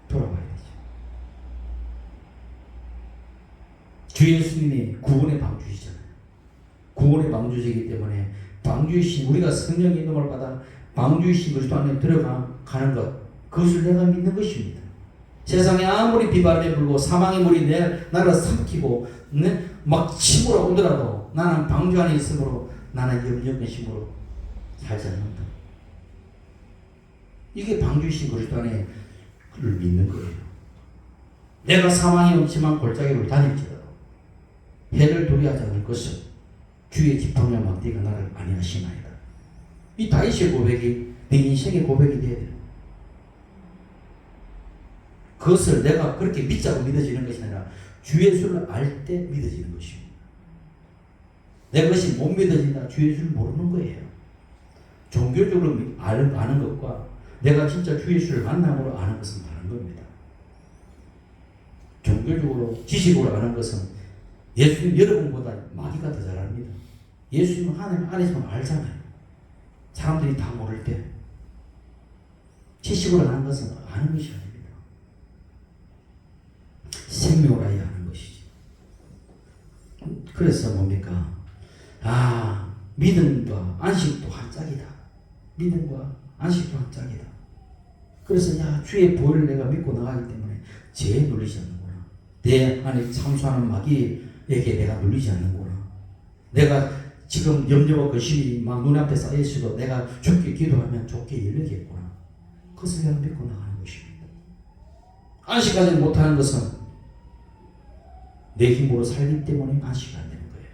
돌아봐야 되죠. 주 예수님이 구원의 방주시잖아요. 구원의 방주시기 때문에 방주이신 우리가 성령의 인도를 받아 방주이신 그리스도 안에 들어가는 것 그것을 내가 믿는 것입니다. 세상에 아무리 비바람이 불고 사망의 물이 나를 삼키고 막 치부러 오더라도 나는 방주 안에 있으므로 나는 염려의 힘으로 살지 않는다. 이게 방주이신 그리스도 안에 그를 믿는 거예요. 내가 사망의 음침한 골짜기를 다닐지라도 해를 두려워하지 않을 것은 주의 지팡이와 막대기가 나를 안위하시나이다. 이 다윗의 고백이 내 인생의 고백이 돼야 돼요. 그것을 내가 그렇게 믿자고 믿어지는 것이 아니라 주 예수를 알 때 믿어지는 것입니다. 내 것이 못 믿어진다. 주 예수를 모르는 거예요. 종교적으로 아는 것과 내가 진짜 주 예수를 만남으로 아는 것은 다른 겁니다. 종교적으로 지식으로 아는 것은 예수님 여러분보다 마귀가 더 잘 압니다. 예수님은 하나님 안에서만 알잖아요. 사람들이 다 모를 때. 지식으로 아는 것은 아는 것이 아닙니다. 생명을 알아야 하는 것이지. 그래서 뭡니까? 믿음과 안식도 한 짝이다. 믿음과 안식도 한 짝이다. 그래서 주의 보혈을 내가 믿고 나가기 때문에 죄에 눌리지 않는구나. 내 안에 참수하는 마귀에게 내가 눌리지 않는구나. 내가 지금 염려와 근심이 막 눈앞에 쌓여 있어도 내가 좋게 기도하면 좋게 열리겠구나. 그것을 내가 믿고 나가는 것입니다. 안식하지 못하는 것은 내 힘으로 살기 때문에 안식이 안 되는 거예요.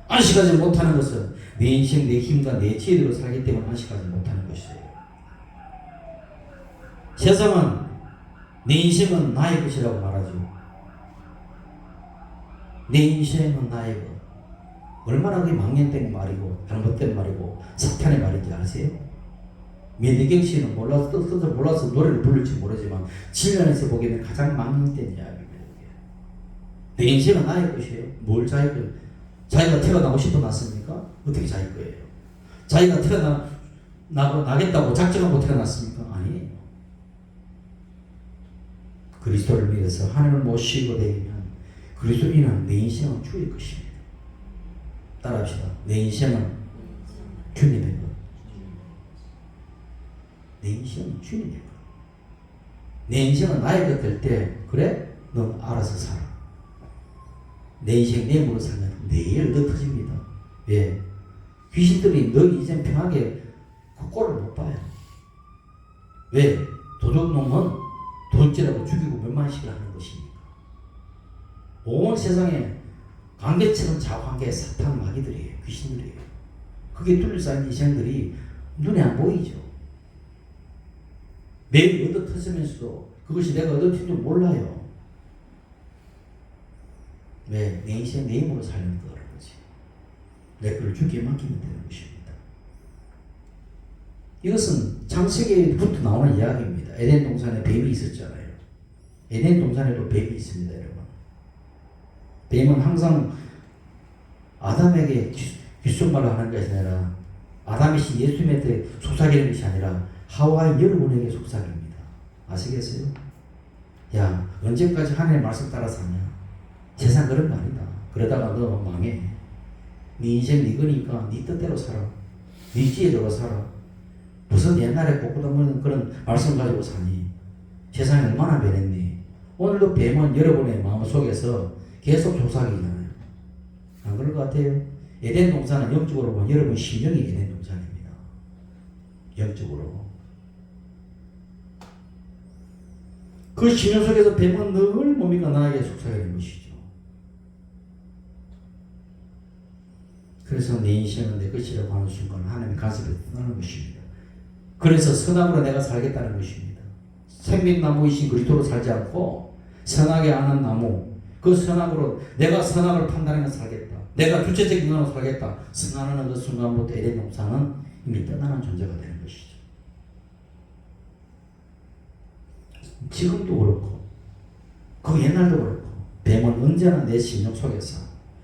안식하지 못하는 것은 내 인생, 내 힘과 내 지혜대로 살기 때문에 안식하지 못하는 것이에요. 세상은 내 인생은 나의 것이라고 말하죠. 내 인생은 나의 것. 얼마나 그게 망령된 말이고 잘못된 말이고 사탄의 말인지 아세요? 민혜경 씨는 몰라서 노래를 부를지 모르지만 7년에서 보기에는 가장 망령된 이야기입니다. 내 인생은 나의 것이에요. 뭘 자기 것? 자기가 태어나고 싶어났습니까? 어떻게 자기 거예요? 자기가 나겠다고 작정하고 태어났습니까? 아니에요. 그리스도를 믿어서 하나님을 모시고 되면 그리스도인은 내 인생은 주의 것입니다. 따라합시다. 내 인생은 주님의 것. 내 인생은 주님의 것. 내 인생은 나의 것 될 때 그래? 넌 알아서 살아. 내 인생 내 몸으로 살면 내일 얻어 터집니다. 왜? 귀신들이 너 인생 편하게 그 꼴을 못 봐요. 왜? 도둑놈은 도둑질하고 죽이고 몇만씩을 하는 것이니까. 온 세상에 관계처럼 자관계 사탄 마귀들이에요. 귀신들이에요. 그게 둘러싸인 인생들이 눈에 안 보이죠. 매일 얻어 터지면서도 그것이 내가 얻어 터진 줄 몰라요. 왜? 내 인생 내 힘으로 살는 거라는 거지. 내 것을 주께 맡기면 되는 것입니다. 이것은 창세기부터 나오는 이야기입니다. 에덴 동산에 뱀이 있었잖아요. 에덴 동산에도 뱀이 있습니다, 여러분. 뱀은 항상 아담에게 귓속말을 하는 것이 아니라 아담이 예수님한테 속삭이는 것이 아니라 하와의 여러분에게 속삭입니다. 아시겠어요? 야, 언제까지 하나님의 말씀 따라 사냐? 세상 그런 거 아니다. 그러다가 너 망해. 네 인생 네 거니까 네 뜻대로 살아. 네 지혜대로 살아. 무슨 옛날에 꼬꾸덕거리는 그런 말씀 가지고 사니? 세상이 얼마나 변했니? 오늘도 뱀은 여러분의 마음속에서 계속 속삭이잖아요. 안 그럴 것 같아요? 에덴 동산은 영적으로 보면 여러분 심령이 에덴 동산입니다. 영적으로. 그 심령 속에서 뱀은 늘 뭡니까? 나에게 속삭이는 것이죠. 그래서 내 인생은 내 것이라고 하는 순간 하나님의 간섭에 떠나는 것입니다. 그래서 선악으로 내가 살겠다는 것입니다. 생명나무이신 그리스도로 살지 않고 선하게 아는 나무, 그 선악으로 내가 선악을 판단하며 살겠다. 내가 주체적인 인간으로 살겠다. 선하는 그 순간부터 에덴 동산은 이미 떠나는 존재가 되는 것이죠. 지금도 그렇고 그 옛날도 그렇고 뱀은 언제나 내 심령 속에서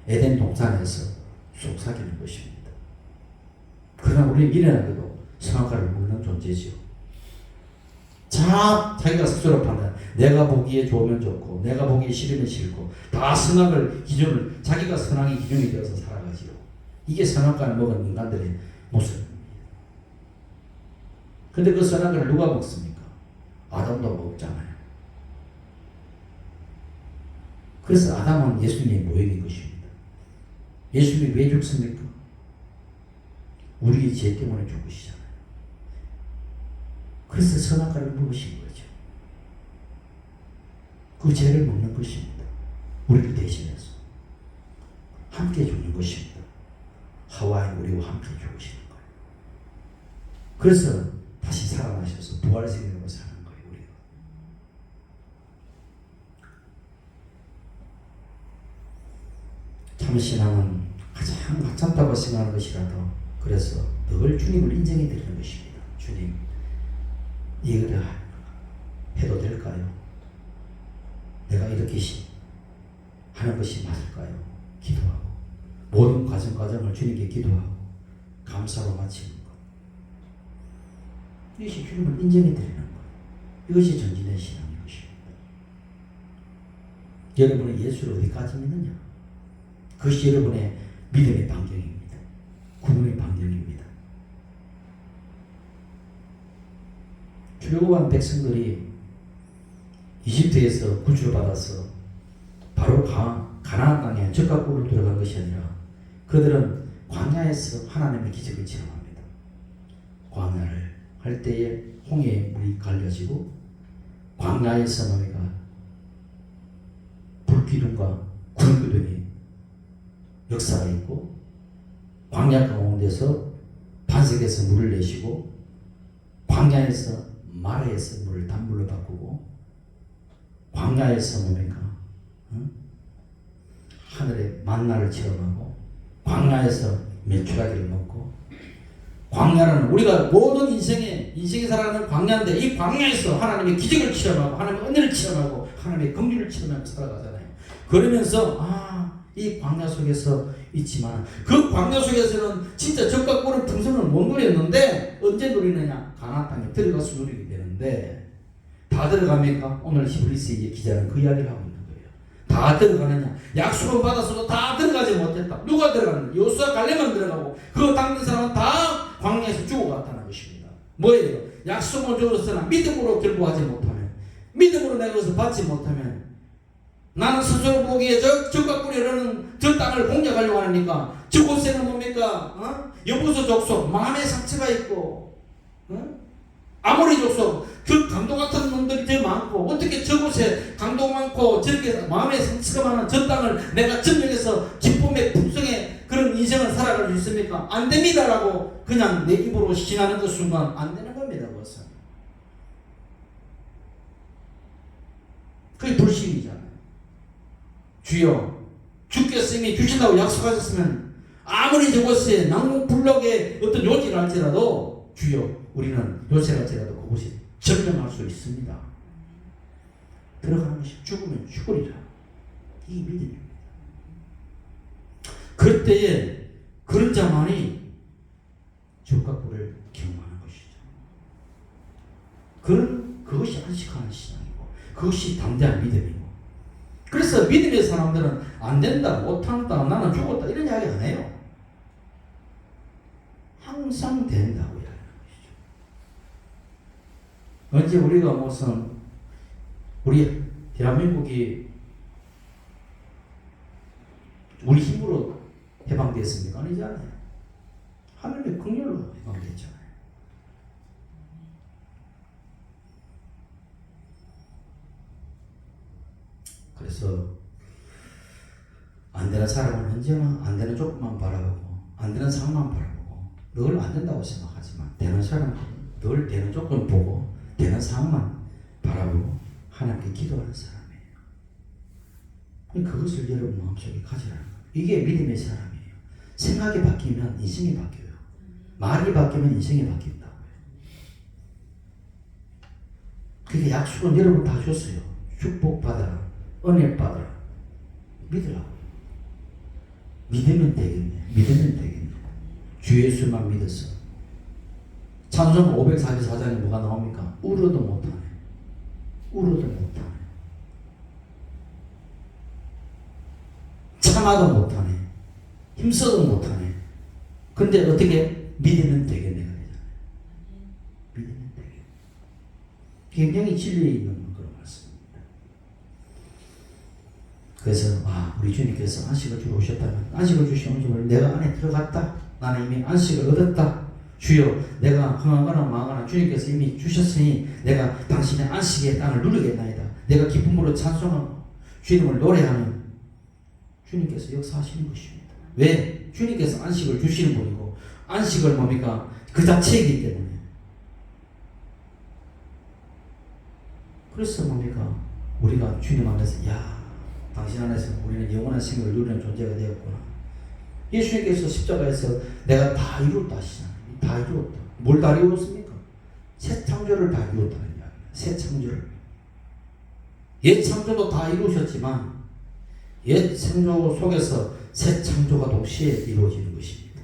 에덴 동산에서 속삭이는 것입니다. 그러나 우리 미련하게도 선악과를 먹는 존재지요. 자기가 스스로 판단, 내가 보기에 좋으면 좋고 내가 보기에 싫으면 싫고 다 선악을 기준을 자기가 선악의 기준이 되어서 살아가지요. 이게 선악과를 먹은 인간들의 모습입니다. 근데 그 선악과를 누가 먹습니까? 아담도 먹잖아요. 그래서 아담은 예수님의 모형인 것입니다. 예수님이 왜 죽습니까? 우리의 죄 때문에 죽으시잖아요. 그래서 선악과를 먹으신 거죠. 그 죄를 먹는 것입니다. 우리를 대신해서 함께 죽는 것입니다. 하와인 우리와 함께 죽으시는 거예요. 그래서 다시 살아나셔서 부활생명으로 사는 거예요. 우리가. 참 신앙은 가장 하찮다고 생각하는 것이라도 그래서 늘 주님을 인정해 드리는 것입니다. 주님, 이거를 해도 될까요? 내가 이렇게 하는 것이 맞을까요? 기도하고 모든 과정을 주님께 기도하고 감사로 마치는 것. 이것이 주님을 인정해 드리는 것. 이것이 전진의 신앙인 것입니다. 여러분은 예수를 어디까지 믿느냐? 그것이 여러분의 믿음의 방향입니다. 구원의 방향입니다. 출애굽한 백성들이 이집트에서 구출을 받아서 바로 가나안 땅에 적각국으로 들어간 것이 아니라 그들은 광야에서 하나님의 기적을 체험합니다. 광야를 할 때에 홍해의 물이 갈려지고 광야에서 너희가 불기둥과 구름기둥이 역사가 있고 광야 가운데서 반석에서 물을 내시고 광야에서 마라에서 물을 단물로 바꾸고 광야에서 뭡니까? 하늘의 만나를 체험하고 광야에서 메추라기를 먹고 광야는 우리가 모든 인생에 살아가는 광야인데 이 광야에서 하나님의 기적을 체험하고 하나님의 은혜를 체험하고 하나님의 긍휼을 체험하며 살아가잖아요. 그러면서 이 광야 속에서 있지만 그 광야 속에서는 진짜 적각보는 풍성을 못 누렸는데 언제 누리느냐? 가나안 땅에 들어가서 누리게 되는데 다 들어갑니까? 오늘 히브리서의 기자는 그 이야기를 하고 있는 거예요. 다 들어가느냐? 약속은 받았어도 다 들어가지 못했다. 누가 들어갔느냐? 여호수아 갈렙만 들어가고 그 당대 사람은 다 광야에서 죽어갔다는 것입니다. 뭐예요? 약속을 주었으나 믿음으로 결부하지 못하면, 믿음으로 내가 그것을 받지 못하면, 나는 스스로 보기에 적과 꿀이라는 저 땅을 공략하려고 하니까 저곳에는 뭡니까? 여부서 족속 마음의 상처가 있고, 아모리 족속 그 강도 같은 놈들이 더 많고, 어떻게 저곳에 강도 많고 저렇게 마음의 상처가 많은 저 땅을 내가 점령해서 기쁨의 풍성의 그런 인생을 살아갈 수 있습니까? 안 됩니다라고 그냥 내 입으로 신하는 그 순간 안 되는 겁니다. 그것은 그게 불신이잖아요. 주여, 주께서 이미 주신다고 약속하셨으면 아무리 저곳에 난공불락의 어떤 요지를 할지라도 주여, 우리는 요새를 할지라도 그곳이 점령할 수 있습니다. 들어가는 것이 죽으면 죽으리라. 이 믿음입니다. 그럴 때에 그런 자만이 적과 꿀을 경험하는 것이죠. 그것이 안식하는 신앙이고, 그것이 담대한 믿음이고. 그래서 믿음의 사람들은 안 된다, 못한다, 나는 죽었다 이런 이야기 안 해요. 항상 된다고 이야기하는 것이죠. 언제 우리가 무슨 우리 대한민국이 우리 힘으로 해방됐습니까? 아니지 않아요. 하늘의 긍휼로 해방됐잖아요. 그래서 안 되는 사람은 언제나 안 되는 쪽만 바라보고, 안 되는 상황만 바라보고, 늘 안 된다고 생각하지만 되는 사람은 늘 되는 쪽만 보고 되는 상황만 바라보고 하나님께 기도하는 사람이에요. 그것을 여러분 마음속에 가지라는 거예요. 이게 믿음의 사람이에요. 생각이 바뀌면 인생이 바뀌어요. 말이 바뀌면 인생이 바뀐다고요. 그게 약속은 여러분 다 줬어요. 축복받아라, 은혜 받아라, 믿으라고. 믿으면 되겠네. 믿으면 되겠네. 주 예수만 믿었어. 찬송 544장에 뭐가 나옵니까? 울어도 못하네. 울어도 못하네. 참아도 못하네. 힘써도 못하네. 근데 어떻게? 믿으면 되겠네가 되잖아요. 믿으면 되겠네. 굉장히 진리에 있는 그런 말씀입니다. 그래서 우리 주님께서 안식을 주러 오셨다면, 안식을 주신 오줌을 내가 안에 들어갔다, 나는 이미 안식을 얻었다, 주여 내가 흥하거나 망하거나 주님께서 이미 주셨으니 내가 당신의 안식의 땅을 누리겠나이다, 내가 기쁨으로 찬송하고 주님을 노래하는 주님께서 역사하시는 것입니다. 왜? 주님께서 안식을 주시는 분이고, 안식을 뭡니까? 그 자체이기 때문에. 그래서 뭡니까? 우리가 주님 안에서 당신 안에서 우리는 영원한 생명을 누리는 존재가 되었구나. 예수님께서 십자가에서 내가 다 이루었다 하시잖아요. 다 이루었다. 뭘 다 이루었습니까? 새 창조를 다 이루었다는 이야기예요. 새 창조를. 옛 창조도 다 이루셨지만 옛 창조 속에서 새 창조가 동시에 이루어지는 것입니다.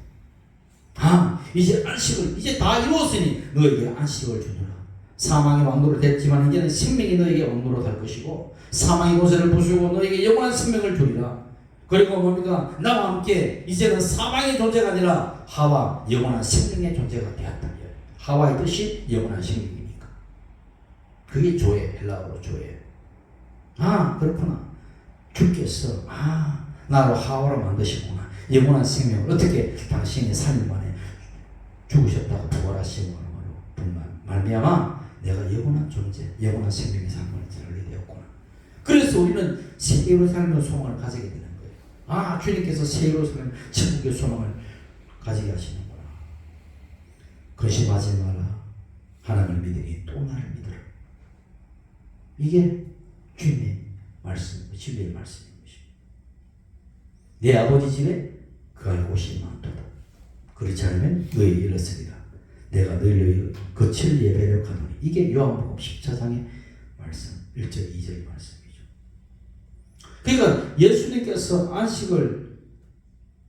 이제 안식을 이제 다 이루었으니 너에게 안식을 주노라. 사망의 왕노로 됐지만 이제는 생명이 너에게 왕노로 될 것이고, 사망의 권세를 부수고 너에게 영원한 생명을 주리라. 그리고 뭡니까? 나와 함께 이제는 사망의 존재가 아니라 하와 영원한 생명의 존재가 되었다. 하와의 뜻이 영원한 생명이니까. 그게 조예, 헬라어로 조예. 그렇구나. 주께서 나로 하와로 만드시구나. 영원한 생명을 어떻게 당신의 3일 만에 죽으셨다고 부활하시고 말미암아 내가 영원한 존재, 영원한 생명의 삶을 살게 되었구나. 그래서 우리는 새 예루살렘의 소망을 가지게 되는 거예요. 주님께서 새 예루살렘 천국의 소망을 가지게 하시는구나. 근심하지 마라. 하나님을 믿으니 또 나를 믿으라. 이게 주님의 말씀, 진리의 말씀인 것입니다. 내 아버지 집에 그할 곳이 많도다. 그렇지 않으면 너희에게 이르으리라. 내가 너희를 거칠 예배를 가노니. 이게 요한복음 14장의 말씀, 1절 2절의 말씀이죠. 그러니까 예수님께서 안식을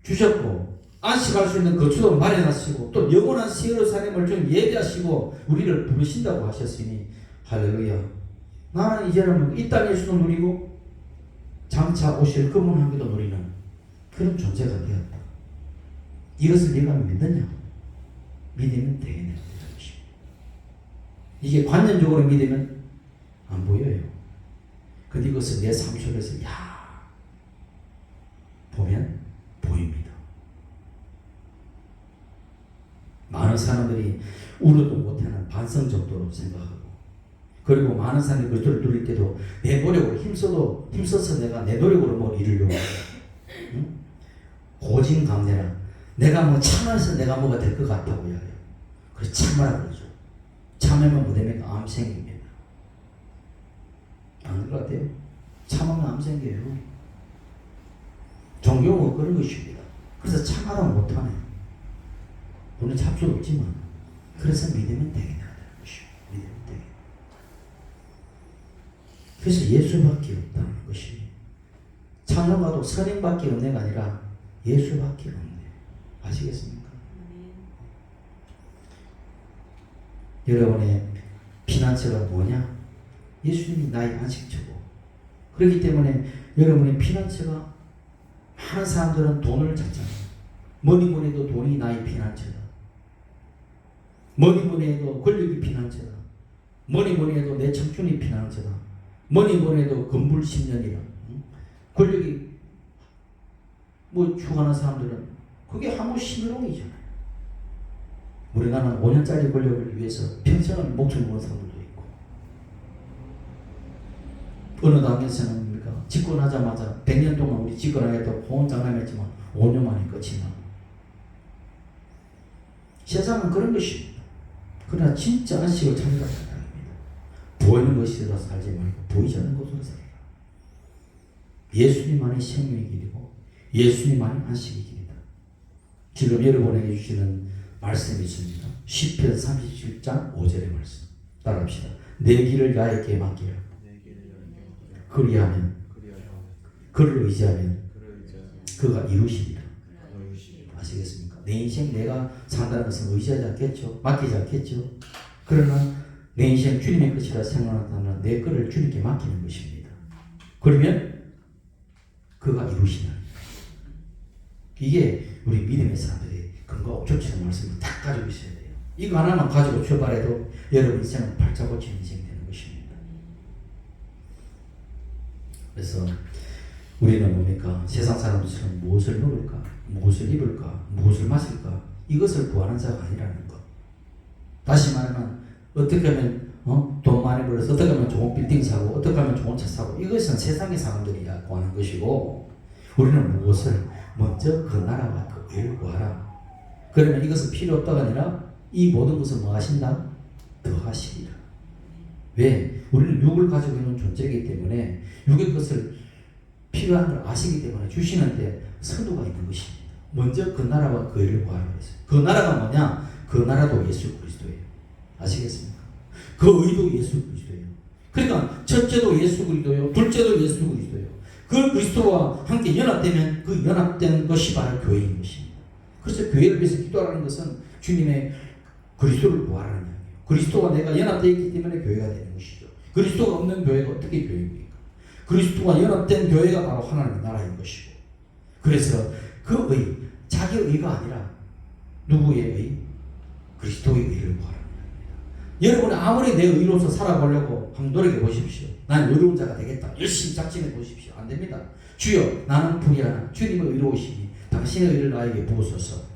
주셨고, 안식할 수 있는 거처도 마련하시고, 또 영원한 새 예루살렘을 좀 예배하시고 우리를 부르신다고 하셨으니 할렐루야. 나는 이제는 이 땅에서도 누리고 장차 오실 그분 함께도 누리는 그런 존재가 되었다. 이것을 네가 믿느냐? 믿으면 되겠네. 이게 관념적으로 믿으면 안 보여요. 근데 이것을 내 삶 속에서 보면 보입니다. 많은 사람들이 울어도 못하는 반성 정도로 생각하고, 그리고 많은 사람들이 그리스도를 누릴 때도 내 노력으로 힘써서 내가 내 노력으로 뭘 이루려고 해요. 응? 고진감래라. 내가 뭐 참아서 내가 뭐가 될 것 같다고 해요. 그래서 참으라 그러죠. 참으면 뭐되면 암 생깁니다. 안 그럴 것 같아요? 참으면 암 생겨요. 종교는 그런 것입니다. 그래서 참아라 못하네. 우리는 참 수 없지만, 그래서 믿으면 되겠다. 믿으면 되겠다. 그래서 예수밖에 없다는 것이, 찬송가도 선행밖에 없네가 아니라 예수밖에 없네. 아시겠습니까? 여러분의 피난처가 뭐냐? 예수님이 나의 안식처고, 그렇기 때문에 여러분의 피난처가, 많은 사람들은 돈을 찾잖아요. 뭐니 해도 돈이 나의 피난처다. 뭐니 해도 권력이 피난처다. 뭐니 해도 내 청춘이 피난처다. 뭐니 해도 건불 10년이다. 권력이 추구하는 사람들은 그게 한무 신롱이잖아요. 우리나라는 5년짜리 권력을 위해서 평생을 목숨을 건 사람들도 있고, 어느 당에서는 집권하자마자 100년 동안 우리 집권하겠다고 호언장담했지만 5년 만에 끝이 나. 세상은 그런 것입니다. 그러나 진짜 안식을 찾으라 사랑입니다. 보이는 것이라 살지 말고 보이지 않는 것으로 살아라. 예수님만이 생명의 길이고 예수님만이 안식의 길이다. 지금 여러분에게 주시는 말씀이 있습니다. 시편 37장 5절의 말씀 따라합시다. 내 길을 야에게 맡기라. 그리하면 그를 의지하면 그가 이루시리라. 아시겠습니까? 내 인생 내가 산다는 것은 의지하지 않겠죠. 맡기지 않겠죠. 그러나 내 인생 주님의 것이라 생각한다면 내 것을 주님께 맡기는 것입니다. 그러면 그가 이루시나. 이게 우리 믿음의 사람들이 근거 옥조치는 말씀을 딱 가지고 있어야 돼요. 이거 하나만 가지고 출발해도 여러분 인생은 발자고치는 인생이 되는 것입니다. 그래서 우리는 뭡니까? 세상 사람들처럼 무엇을 먹을까? 무엇을 입을까? 무엇을 마실까? 이것을 구하는 자가 아니라는 것. 다시 말하면 어떻게 하면 돈 많이 벌어서 어떻게 하면 좋은 빌딩 사고 어떻게 하면 좋은 차 사고, 이것은 세상의 사람들이 구하는 것이고, 우리는 무엇을 먼저 그 나라와 그 의를 구하라. 그러면 이것은 필요 없다가 아니라 이 모든 것을 뭐 하신다? 더하시리라. 왜? 우리는 육을 가지고 있는 존재이기 때문에 육의 것을 필요한 걸 아시기 때문에 주시는데 서두가 있는 것입니다. 먼저 그 나라와 그 의를 구하라고 했어요. 그 나라가 뭐냐? 그 나라도 예수 그리스도예요. 아시겠습니까? 그 의도 예수 그리스도예요. 그러니까 첫째도 예수 그리스도예요. 둘째도 예수 그리스도예요. 그 그리스도와 함께 연합되면 그 연합된 것이 바로 교회인 것입니다. 그래서 교회를 위해서 기도하라는 것은 주님의 그리스도를 구하라는 이야기예요. 그리스도와 내가 연합되어 있기 때문에 교회가 되는 것이죠. 그리스도가 없는 교회가 어떻게 교회입니까? 그리스도와 연합된 교회가 바로 하나님의 나라인 것이고, 그래서 그 의, 자기 의가 아니라 누구의 의? 그리스도의 의를 구하라는 겁니다. 여러분이 아무리 내 의로서 살아보려고 한번 노력해 보십시오. 나는 의로운 자가 되겠다. 열심히 작정해 보십시오. 안 됩니다. 주여, 나는 불의하나 주님의 의로우시니 당신의 의를 나에게 부으소서.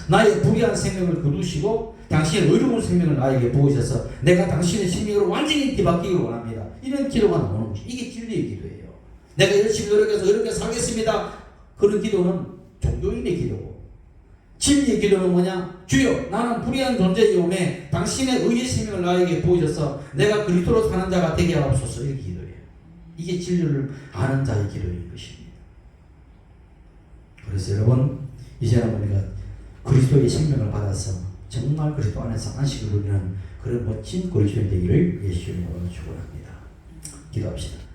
나의 불의한 생명을 거두시고 당신의 의로운 생명을 나에게 부으셔서 내가 당신의 생명으로 완전히 뒤바뀌기를 원합니다. 이런 기도가 나오는 것이, 이게 진리의 기도예요. 내가 열심히 노력해서 이렇게 살겠습니다. 그런 기도는 종교인의 기도고, 진리의 기도는 뭐냐? 주여, 나는 불의한 존재이오매 당신의 의의 생명을 나에게 부으셔서 내가 그리스도로 사는 자가 되게 하옵소서. 이 기도예요. 이게 진리를 아는 자의 기도인 것입니다. 그래서 여러분, 이제는 우리가 그리스도의 생명을 받아서 정말 그리스도 안에서 안식을 누리는 그런 멋진 그리스도인 되기를 예수 이름으로 축원합니다. 기도합시다.